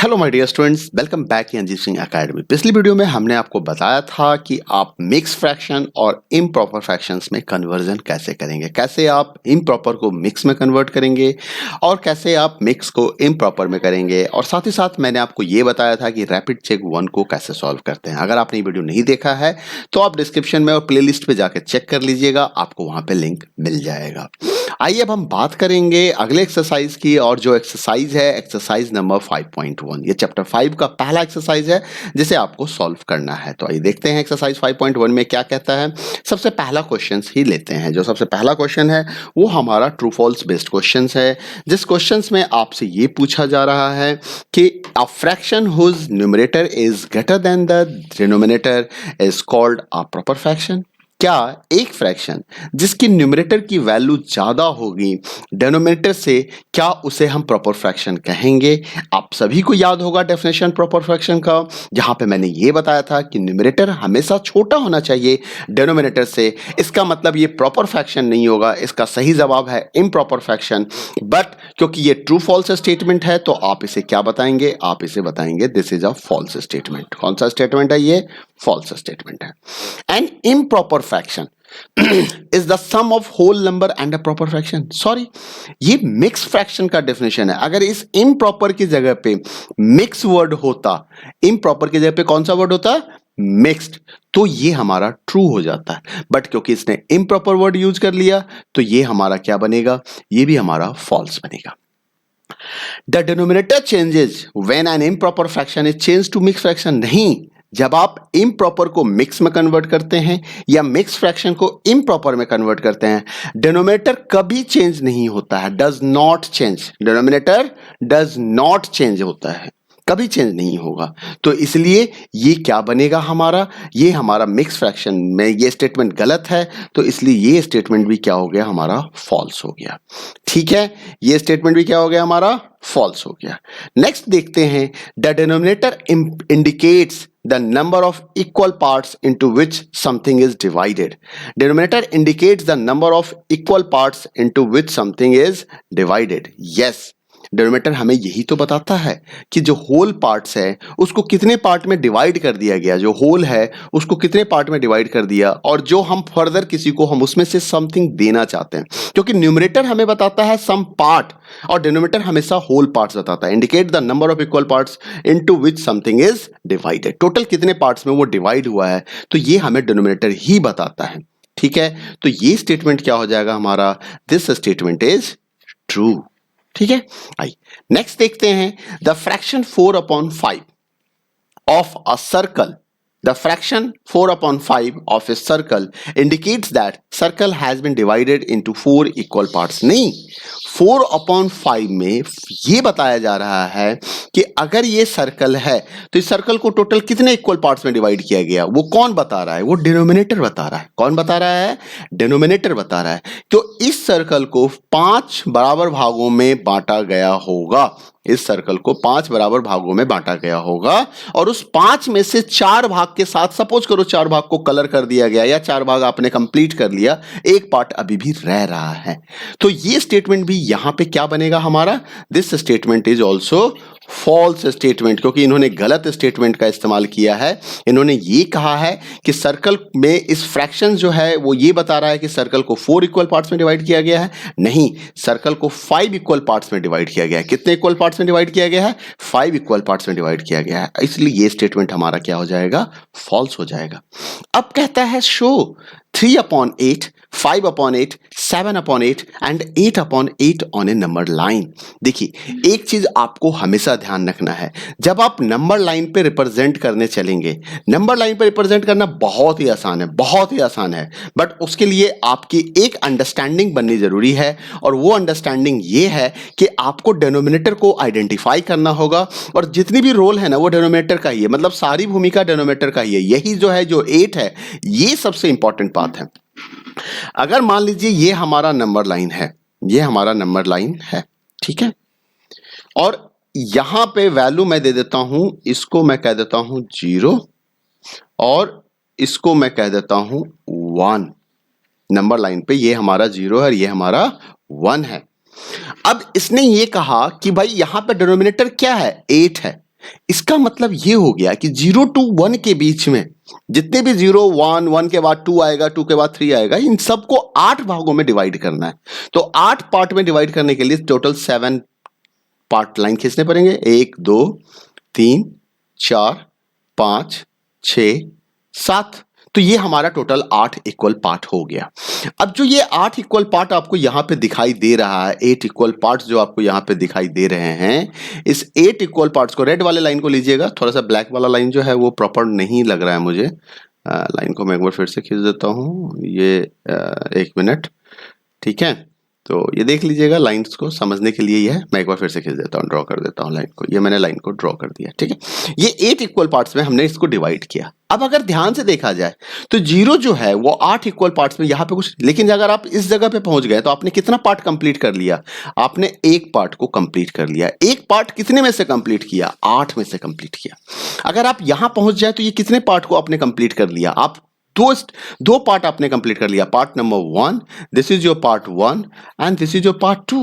Hello my dear students, welcome back Anjeet Singh academy. पिछली वीडियो में हमने आपको बताया था कि आप मिक्स फ्रैक्शन और इम्प्रॉपर फ्रैक्शंस में कन्वर्जन कैसे करेंगे, कैसे आप इम्प्रॉपर को मिक्स में कन्वर्ट करेंगे और कैसे आप मिक्स को इम्प्रॉपर में करेंगे। और साथ ही साथ मैंने आपको ये बताया था कि रैपिड चेक 1 को कैसे सॉल्व करते हैं। अगर आपने ये वीडियो नहीं देखा है तो आप डिस्क्रिप्शन में और प्लेलिस्ट पे जाकर चेक कर लीजिएगा, आपको वहां पे लिंक मिल जाएगा। आइए अब हम बात करेंगे अगले एक्सरसाइज की, और जो एक्सरसाइज है एक्सरसाइज नंबर 5.1। ये चैप्टर 5 का पहला एक्सरसाइज है जिसे आपको सॉल्व करना है। तो आइए देखते हैं एक्सरसाइज 5.1 में क्या कहता है। सबसे पहला क्वेश्चन ही लेते हैं। जो सबसे पहला क्वेश्चन है वो हमारा ट्रू फॉल्स बेस्ड क्वेश्चन है, जिस क्वेश्चन में आपसे ये पूछा जा रहा है कि a fraction whose numerator is greater than the denominator is called a proper fraction. क्या एक फ्रैक्शन जिसकी न्यूमरेटर की वैल्यू ज्यादा होगी डिनोमिनेटर से, क्या उसे हम प्रॉपर फ्रैक्शन कहेंगे? आप सभी को याद होगा डेफिनेशन प्रॉपर फ्रैक्शन का, जहां पे मैंने ये बताया था कि न्यूमरेटर हमेशा छोटा होना चाहिए डिनोमिनेटर से। इसका मतलब ये प्रॉपर फ्रैक्शन नहीं होगा, इसका सही जवाब है इम्प्रॉपर फ्रैक्शन। बट क्योंकि ये ट्रू फॉल्स स्टेटमेंट है तो आप इसे क्या बताएंगे? आप इसे बताएंगे this is a false statement. कौन सा स्टेटमेंट है ये? फॉल्स स्टेटमेंट है। An improper fraction is the sum of whole number and a proper fraction। Sorry, ये मिक्स फ्रैक्शन का डेफिनेशन है। अगर इस इम्प्रॉपर की जगह पे मिक्स वर्ड होता, इम्प्रॉपर की जगह पे कौन सा वर्ड होता? मिक्स्ड, तो ये हमारा ट्रू हो जाता है। बट क्योंकि इसने इम्प्रॉपर वर्ड यूज कर लिया तो ये हमारा क्या बनेगा? ये भी हमारा फॉल्स बनेगा। The denominator changes when an improper fraction is change to mix fraction. नहीं, जब आप इम्प्रॉपर को मिक्स में कन्वर्ट करते हैं या मिक्स फ्रैक्शन को इम्प्रॉपर में कन्वर्ट करते हैं, डिनोमिनेटर कभी चेंज नहीं होता है। Does not change, denominator does not change होता है, कभी चेंज नहीं होगा। तो इसलिए ये क्या बनेगा हमारा? ये हमारा मिक्स फ्रैक्शन में ये स्टेटमेंट गलत है, तो इसलिए ये स्टेटमेंट भी क्या हो गया? हमारा फॉल्स हो गया। ठीक है, ये स्टेटमेंट भी क्या हो गया? हमारा फॉल्स हो गया। नेक्स्ट देखते हैं, the denominator indicates the number of equal parts into which something is divided। Denominator indicates the number of equal parts into which something is divided। Yes, denominator हमें यही तो बताता है कि जो होल पार्ट्स है उसको कितने पार्ट में डिवाइड कर दिया गया, जो होल है उसको कितने पार्ट में डिवाइड कर दिया, और जो हम फर्दर किसी को हम उसमें से समथिंग देना चाहते हैं। क्योंकि न्यूमरेटर हमें बताता है सम पार्ट और डिनोमिनेटर हमेशा होल पार्ट्स बताता है। Indicate the number of equal parts into which something is divided, total कितने पार्ट्स में वो डिवाइड हुआ है, तो ये हमें डिनोमिनेटर ही बताता है। ठीक है, तो ये स्टेटमेंट क्या हो जाएगा हमारा? This statement is true. ठीक है, आइए नेक्स्ट देखते हैं। The fraction 4/5 of a circle, the fraction 4/5 of a circle indicates that circle has been divided into 4 equal parts। नहीं, 4/5 में ये बताया जा रहा है कि अगर ये सर्कल है तो इस सर्कल को टोटल कितने इक्वल पार्ट्स में डिवाइड किया गया? वो कौन बता रहा है? वो डिनोमिनेटर बता रहा है। कौन बता रहा है? डिनोमिनेटर बता रहा है। तो इस सर्कल को 5 बराबर भागों में बांटा गया होगा। इस सर्कल को 5 बराबर भागों में बांटा गया होगा और उस 5 में से 4 भाग के साथ, सपोज करो 4 भाग को कलर कर दिया गया या 4 भाग आपने कंप्लीट कर लिया, एक पार्ट अभी भी रह रहा है। तो ये स्टेटमेंट भी यहां पे क्या बनेगा हमारा? This statement is also false statement, क्योंकि इन्होंने गलत स्टेटमेंट का इस्तेमाल किया है। इन्होंने ये कहा है कि सर्कल में इस फ्रैक्शन जो है वो ये बता रहा है कि सर्कल को 4 इक्वल पार्ट्स में डिवाइड किया गया है। नहीं, सर्कल को 5 इक्वल पार्ट्स में डिवाइड किया गया है। कितने इक्वल पार्ट्स में डिवाइड किया गया है? 5 इक्वल पार्ट्स में डिवाइड किया गया है। इसलिए ये स्टेटमेंट हमारा क्या हो जाएगा? फॉल्स हो जाएगा। अब कहता है show 3/8, 5/8, 7/8 and 8/8 on A number line. देखिए, एक चीज आपको हमेशा ध्यान रखना है, जब आप नंबर लाइन पे रिप्रेजेंट करने चलेंगे, नंबर लाइन पे रिप्रेजेंट करना बहुत ही आसान है, बहुत ही आसान है। बट उसके लिए आपकी एक अंडरस्टैंडिंग बननी जरूरी है, और वो अंडरस्टैंडिंग ये है कि आपको डिनोमिनेटर को आइडेंटिफाई करना होगा, और जितनी भी रोल है ना वो डिनोमिनेटर का ही है, मतलब सारी भूमिका डिनोमिनेटर का ही है। यही जो है, जो 8 है, ये सबसे इंपॉर्टेंट बात है। अगर मान लीजिए ये हमारा नंबर लाइन है, ये हमारा नंबर लाइन है, ठीक है, और यहां पे वैल्यू मैं दे देता हूं, इसको मैं कह देता हूं 0 और इसको मैं कह देता हूं 1। नंबर लाइन पे ये हमारा 0 है और ये हमारा 1 है। अब इसने ये कहा कि भाई यहां पे डिनोमिनेटर क्या है? 8 है। इसका मतलब ये हो गया कि 0 to 1 के बीच में जितने भी 0, 1, 1 के बाद 2 आएगा, 2 के बाद 3 आएगा, इन सबको 8 भागों में डिवाइड करना है। तो 8 पार्ट में डिवाइड करने के लिए टोटल 7 पार्ट लाइन खींचने पड़ेंगे। 1, 2, 3, 4, 5, 6, 7। तो ये हमारा टोटल 8 इक्वल पार्ट हो गया। अब जो ये 8 इक्वल पार्ट आपको यहां पे दिखाई दे रहा है, 8 इक्वल पार्ट्स जो आपको यहां पे दिखाई दे रहे हैं, इस 8 इक्वल पार्ट्स को, रेड वाले लाइन को लीजिएगा, थोड़ा सा ब्लैक वाला लाइन जो है वो प्रॉपर नहीं लग रहा है मुझे। लाइन को मैं एक बार फिर से खींच देता हूं, ये 1 मिनट, ठीक है। तो ये देख लीजिएगा, लाइंस को समझने के लिए यह मैं एक बार फिर से खींच देता हूँ, ड्रॉ कर देता हूँ लाइन को। ये मैंने लाइन को ड्रॉ कर दिया, ठीक है। ये 8 इक्वल पार्ट्स में हमने इसको डिवाइड किया। अब अगर ध्यान से देखा जाए तो 0 जो है वो 8 इक्वल पार्ट्स में यहाँ पे कुछ, लेकिन अगर आप इस जगह पे पहुंच गए तो आपने कितना पार्ट कंप्लीट कर लिया? आपने एक पार्ट को कंप्लीट कर लिया। एक पार्ट कितने में से कंप्लीट किया? 8 में से कंप्लीट किया। अगर आप यहां पहुंच जाए तो ये कितने पार्ट को आपने कंप्लीट कर लिया? आप दो पार्ट आपने कंप्लीट कर लिया। Part number 1, this is your part 1 and this is your part 2।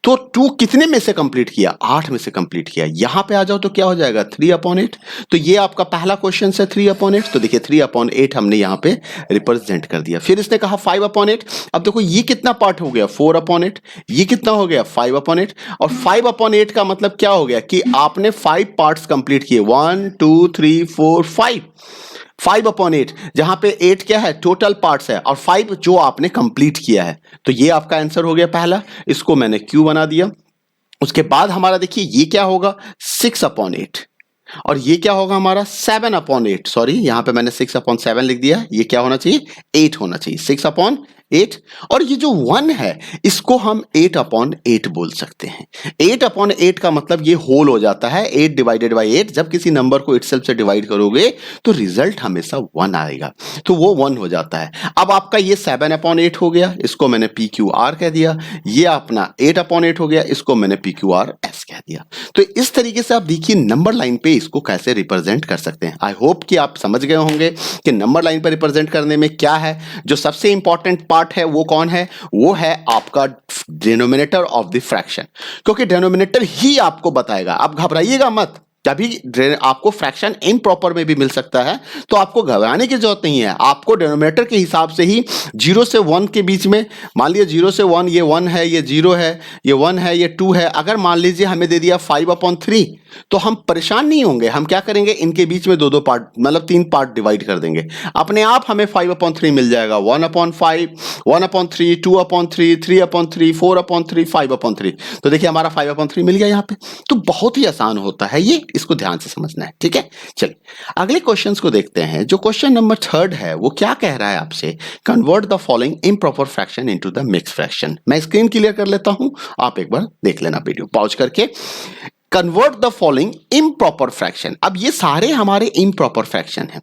तो 2 कितने में से कंप्लीट किया? 8 में से कंप्लीट किया। यहां पे आ जाओ तो क्या हो जाएगा? 3/8। तो ये आपका पहला क्वेश्चन है 3/8। तो देखिए 3/8 हमने यहां पे रिप्रेजेंट कर दिया। फिर इसने कहा 5/8। अब देखो ये कितना पार्ट हो गया? 4/8। ये कितना हो गया? 5/8। और 5/8 का मतलब क्या हो गया कि आपने 5 पार्ट्स कंप्लीट किए। 1, 2, 3, 4, 5। 5/8, जहां पे 8 क्या है? टोटल पार्ट्स है, और 5 जो आपने कंप्लीट किया है। तो ये आपका आंसर हो गया पहला। इसको मैंने क्यू बना दिया। उसके बाद हमारा देखिए ये क्या होगा? 6/8। और ये क्या होगा हमारा? 7/8। सॉरी, यहां पे मैंने 6/7 लिख दिया। ये क्या होना चाहिए? 8 होना चाहिए। 6/8। और ये जो 1 है इसको हम 8/8 बोल सकते हैं। 8/8 का मतलब ये होल हो जाता है। 8 डिवाइडेड बाई 8, जब किसी नंबर को इटसेल्फ से डिवाइड करोगे तो रिजल्ट हमेशा 1 आएगा, तो वो 1 हो जाता है। अब आपका ये 7/8 हो गया, इसको मैंने PQR कह दिया। ये अपना 8/8 हो गया, इसको मैंने PQRS कह दिया। तो इस तरीके से आप देखिए नंबर लाइन पे इसको कैसे रिप्रेजेंट कर सकते हैं। आई होप कि आप समझ गए होंगे कि नंबर लाइन पर रिप्रेजेंट करने में क्या है। जो सबसे इंपॉर्टेंट पार्ट है वो कौन है? वो है आपका डिनोमिनेटर ऑफ द फ्रैक्शन, क्योंकि डिनोमिनेटर ही आपको बताएगा। आप घबराइएगा मत, कभी आपको फ्रैक्शन इम्प्रॉपर में भी मिल सकता है, तो आपको घबराने की जरूरत नहीं है। आपको डिनोमिनेटर के हिसाब से ही 0 से 1 के बीच में, मान लीजिए 0 से 1, ये 1 है, ये 0 है, ये 1 है, ये 2 है। अगर मान लीजिए हमें दे दिया 5/3, तो हम परेशान नहीं होंगे। हम क्या करेंगे? इनके बीच में 2-2 पार्ट, मतलब 3 पार्ट डिवाइड कर देंगे। अपने आप हमें 5/3 मिल जाएगा। 1/5, 1/3, 2/3, 3/3, 4/3, 5/3। तो देखिए हमारा 5/3 मिल गया यहाँ पे। तो बहुत ही आसान होता है ये, इसको ध्यान से समझना है, ठीक है। चलिए अगले क्वेश्चंस को देखते हैं। जो क्वेश्चन नंबर 3 है वो क्या कह रहा है आपसे? Convert the following improper fraction into the mix fraction. मैं स्क्रीन क्लियर कर लेता हूं, आप एक बार देख लेना वीडियो पॉज करके। Convert the following improper fraction. अब ये सारे हमारे इम्प्रॉपर फ्रैक्शन हैं।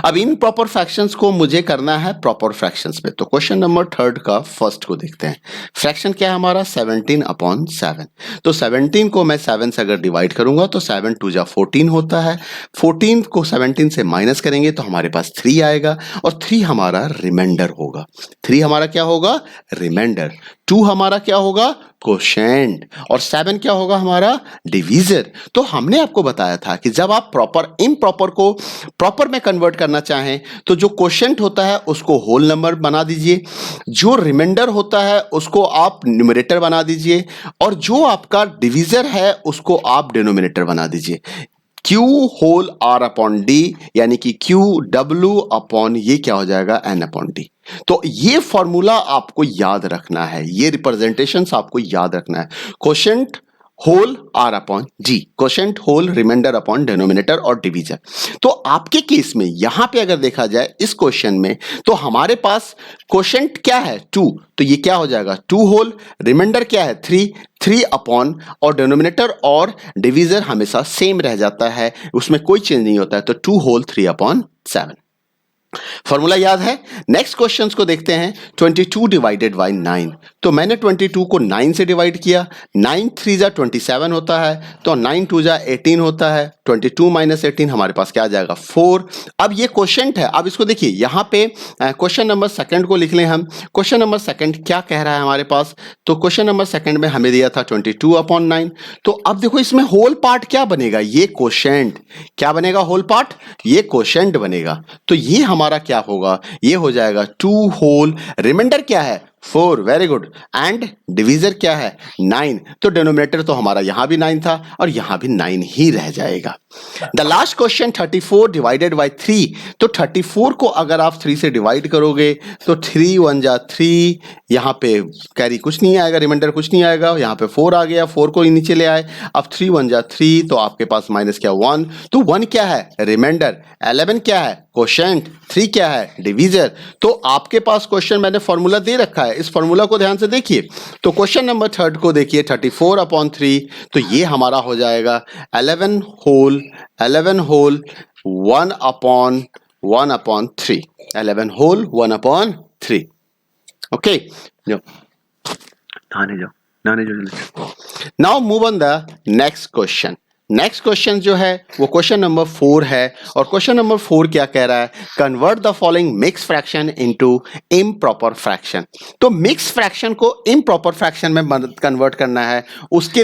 अब इन प्रॉपर फ्रैक्शंस को मुझे करना है प्रॉपर फ्रैक्शंस में। तो क्वेश्चन नंबर 3 का फर्स्ट को देखते हैं। फ्रैक्शन क्या है हमारा? 17/7। तो 17 को मैं 7 से अगर डिवाइड करूंगा तो 7 2 जा 14 होता है। 14 को 17 से माइनस करेंगे तो हमारे पास 3 आएगा, और 3 हमारा रिमाइंडर होगा। 3 हमारा क्या होगा? रिमाइंडर। 2 हमारा क्या होगा? कोशेंट। और 7 क्या होगा हमारा? डिवीजर। तो हमने आपको बताया था कि जब आप प्रॉपर इम्प्रॉपर को प्रॉपर में कन्वर्ट करना चाहें तो जो कोशेंट होता है उसको होल नंबर बना दीजिए, जो रिमाइंडर होता है उसको आप न्यूमरेटर बना दीजिए, और जो आपका डिवीजर है उसको आप डिनोमिनेटर बना दीजिए। Q होल R/D, यानी कि QW अपॉन ये क्या हो जाएगा? N/D। तो ये फॉर्मूला आपको याद रखना है, ये रिप्रेजेंटेशंस आपको याद रखना है। Quotient whole R/D, quotient whole remainder upon denominator और डिवीजर। तो आपके केस में यहां पे अगर देखा जाए इस क्वेश्चन में, तो हमारे पास कोशेंट क्या है? 2। तो ये क्या हो जाएगा? 2 होल। रिमाइंडर क्या है? 3 अपॉन, और डिनोमिनेटर और डिवीजर हमेशा सेम रह जाता है, उसमें कोई चेंज नहीं होता है। तो 2 होल 3/7। फॉर्मूला याद है। नेक्स्ट क्वेश्चन को देखते हैं। 22 डिवाइडेड बाई 9, तो मैंने 22 को 9 से डिवाइड किया। 9 3 जा 27 होता है, तो 9 2 जा 18 होता है। 22 माइनस 18 हमारे पास क्या आ जाएगा 4। अब ये क्वेश्चन है, अब इसको देखिए यहाँ पे क्वेश्चन नंबर सेकंड को लिख लें हम। क्वेश्चन नंबर सेकंड क्या कह रहा है हमारे पास, तो क्वेश्चन नंबर सेकंड में हमें दिया था 22/9। तो अब देखो इसमें होल पार्ट क्या बनेगा, ये क्वोशेंट क्या बनेगा, होल पार्ट ये क्वोशेंट बनेगा। तो ये हमारा क्या होगा, ये हो जाएगा 2 होल, रिमाइंडर क्या है 4, वेरी गुड, एंड डिवीजर क्या है 9। तो डिनोमिनेटर तो हमारा यहां भी 9 था और यहां भी 9 ही रह जाएगा। The last question 34 divided by 3, तो 34 को अगर आप 3 से डिवाइड करोगे तो 3 1 जा 3, यहाँ पे कैरी कुछ नहीं आएगा, रिमाइंडर कुछ नहीं आएगा, यहाँ पे 4 आ गया, 4 को ही नीचे ले आए। अब 3 1 जा 3, तो आपके पास माइनस क्या 1, तो 1 क्या है रिमाइंडर, 11 क्या है क्वोशेंट, 3 क्या है डिवीजर। तो आपके पास क्वेश्चन मैंने फॉर्मूला दे रखा है, इस फॉर्मूला को ध्यान से देखिए। तो क्वेश्चन नंबर थर्ड को देखिए 34/3, तो ये हमारा हो जाएगा 11 होल 1/3, 11 होल 1/3। ओके, नहाने जाओ। Now move on the next question. Next question जो है वो क्वेश्चन नंबर 4 है, और क्वेश्चन नंबर 4 क्या कह रहा है, convert the following mix fraction into improper fraction. तो मिक्स फ्रैक्शन को इम्प्रॉपर फ्रैक्शन में कन्वर्ट करना है, उसके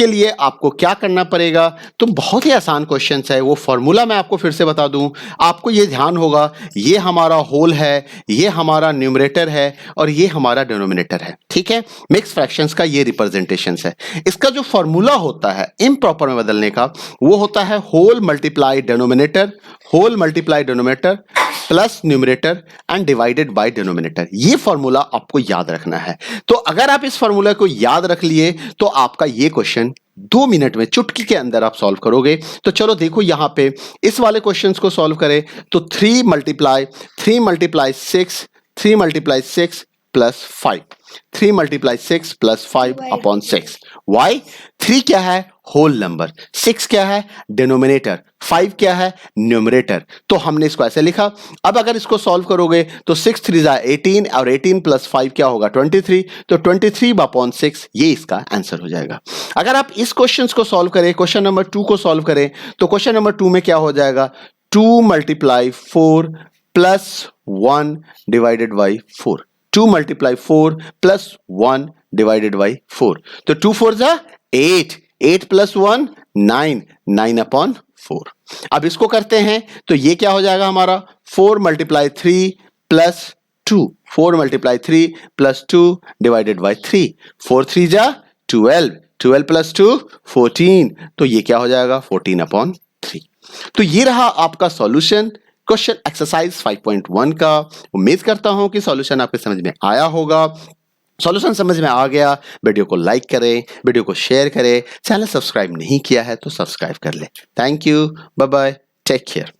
लिए आपको क्या करना पड़ेगा, तो बहुत ही आसान क्वेश्चन है। वो फॉर्मूला मैं आपको फिर से बता दूं, आपको ये ध्यान होगा, ये हमारा होल है, ये हमारा न्यूमरेटर है और ये हमारा डिनोमिनेटर है, ठीक है। मिक्स फ्रैक्शंस का ये रिप्रेजेंटेशन है। इसका जो फॉर्मूला होता है इम्प्रॉपर में बदलने का, वो होता है whole multiply denominator plus numerator and divided by denominator. ये फॉर्मूला आपको याद रखना है। तो अगर आप इस फॉर्मूला को याद रख लिए तो आपका ये क्वेश्चन 2 मिनट में चुटकी के अंदर आप सॉल्व करोगे। तो चलो देखो यहां पे इस वाले क्वेश्चंस को सॉल्व करें, तो 3 multiply 6 plus 5, 3 multiply 6 plus 5/6। Why 3 क्या है होल नंबर, 6 क्या है डिनोमिनेटर, 5 क्या है न्यूमरेटर। तो हमने इसको ऐसे लिखा। अब अगर इसको सॉल्व करोगे तो 6 3 जा 18 और 18 प्लस 5 क्या होगा 23, तो 23/6 ये इसका आंसर हो जाएगा। अगर आप इस क्वेश्चन को सॉल्व करें, क्वेश्चन नंबर 2 को सॉल्व करें, तो क्वेश्चन नंबर 2 में क्या हो जाएगा 2 multiply 4 plus 1 divided by 4, 2 multiply 4 plus 1 divided by 4, तो 2 4 जा 8, 8 प्लस 1 9, 9/4। अब इसको करते हैं तो ये क्या हो जाएगा हमारा 4 multiply 3 plus 2, 4 multiply 3 plus 2 divided by 3, 4 3 जा 12, 12 प्लस 2 14, तो ये क्या हो जाएगा 14/3। तो ये रहा आपका सॉल्यूशन क्वेश्चन एक्सरसाइज 5.1 का। उम्मीद करता हूं कि सॉल्यूशन आपके समझ में आया होगा। सॉल्यूशन समझ में आ गया, वीडियो को लाइक करें, वीडियो को शेयर करें, चैनल सब्सक्राइब नहीं किया है तो सब्सक्राइब कर ले। Thank you, bye bye, take care.